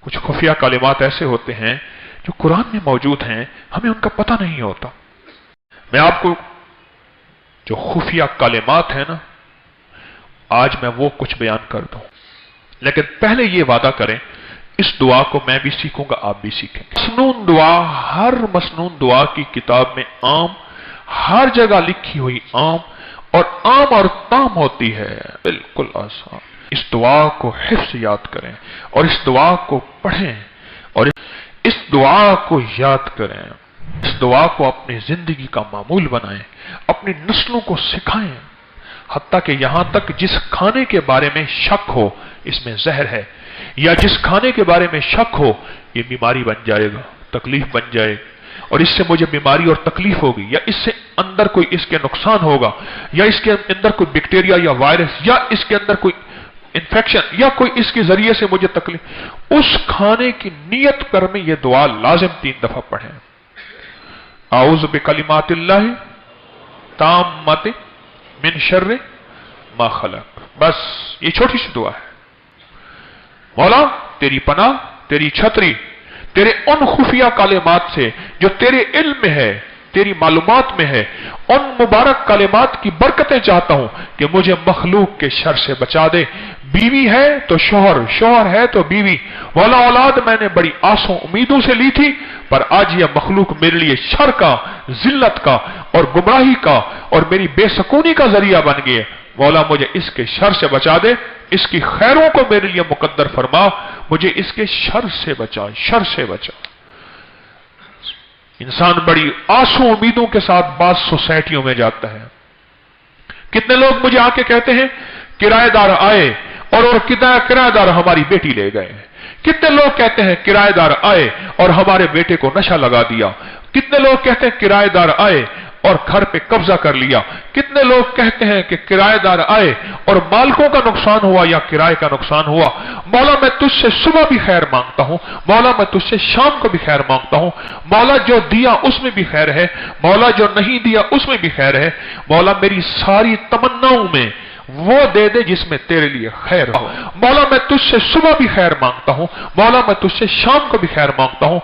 कुछ खुफिया कलिमात ऐसे होते हैं जो कुरान में मौजूद हैं, हमें उनका पता नहीं होता। मैं आपको जो खुफिया कलिमात है ना, आज मैं वो कुछ बयान कर दूं, लेकिन पहले ये वादा करें इस दुआ को मैं भी सीखूंगा, आप भी सीखेंगे। मसनून दुआ, हर मसनून दुआ की किताब में आम, हर जगह लिखी हुई आम और ताम होती है, बिल्कुल आसान। इस दुआ को हिफ्ज़ याद करें और इस दुआ को पढ़ें और इस दुआ को याद करें। इस दुआ को अपनी जिंदगी का मामूल बनाएं, अपनी नस्लों को सिखाएं, हत्ता कि यहां तक जिस खाने के बारे में शक हो इसमें जहर है, या जिस खाने के बारे में शक हो ये बीमारी बन जाएगा, तकलीफ बन जाएगी और इससे मुझे बीमारी और तकलीफ होगी, या इससे अंदर कोई इसके नुकसान होगा, या इसके अंदर कोई बैक्टीरिया या वायरस, या इसके अंदर कोई इंफेक्शन, या कोई इसके जरिए से मुझे तकलीफ, उस खाने की नियत कर में यह दुआ लाजिम 3 दफा पढ़ें। आऊज़ु बिकलिमातिल्लाहि ताम्मति मिन शर्रि मा खलक। बस ये छोटी सी दुआ है। मौला तेरी पनाह, तेरी छतरी, तेरे उन खुफिया कलिमात से जो तेरे इल्म में है, तेरी मालूमात में है, उन मुबारक कलिमात की बरकतें चाहता हूं कि मुझे मखलूक के शर से बचा दे। बीवी है तो शोहर, शोहर है तो बीवी, मौला औलाद मैंने बड़ी आसों उम्मीदों से ली थी, पर आज यह मखलूक मेरे लिए शर का, जिल्लत का और गुमराही का और मेरी बेसकूनी का जरिया बन गई है। मौला मुझे इसके शर से बचा दे, इसकी खैरों को मेरे लिए मुकद्दर फरमा, मुझे इसके शर से बचा, शर से बचा। इंसान बड़ी आंसू उम्मीदों के साथ बात सोसाइटियों में जाता है। कितने लोग मुझे आके कहते हैं किराएदार आए और किराएदार हमारी बेटी ले गए। कितने लोग कहते हैं किराएदार आए और हमारे बेटे को नशा लगा दिया। कितने लोग कहते हैं किराएदार आए और घर पे कब्जा कर लिया। कितने लोग कहते हैं कि किराएदार आए और मालिकों का नुकसान हुआ या किराए का नुकसान हुआ। मौला मैं तुझसे सुबह भी खैर मांगता हूं, मौला मैं तुझसे शाम को भी खैर मांगता हूं। मौला जो दिया उसमें भी खैर है, मौला जो नहीं दिया उसमें भी खैर है। मौला मेरी सारी तमन्नाओं में वो दे दे जिसमें तेरे लिए खैर हो। मौला मैं तुझसे सुबह भी खैर मांगता हूं, मौला मैं तुझसे शाम को भी खैर मांगता हूं।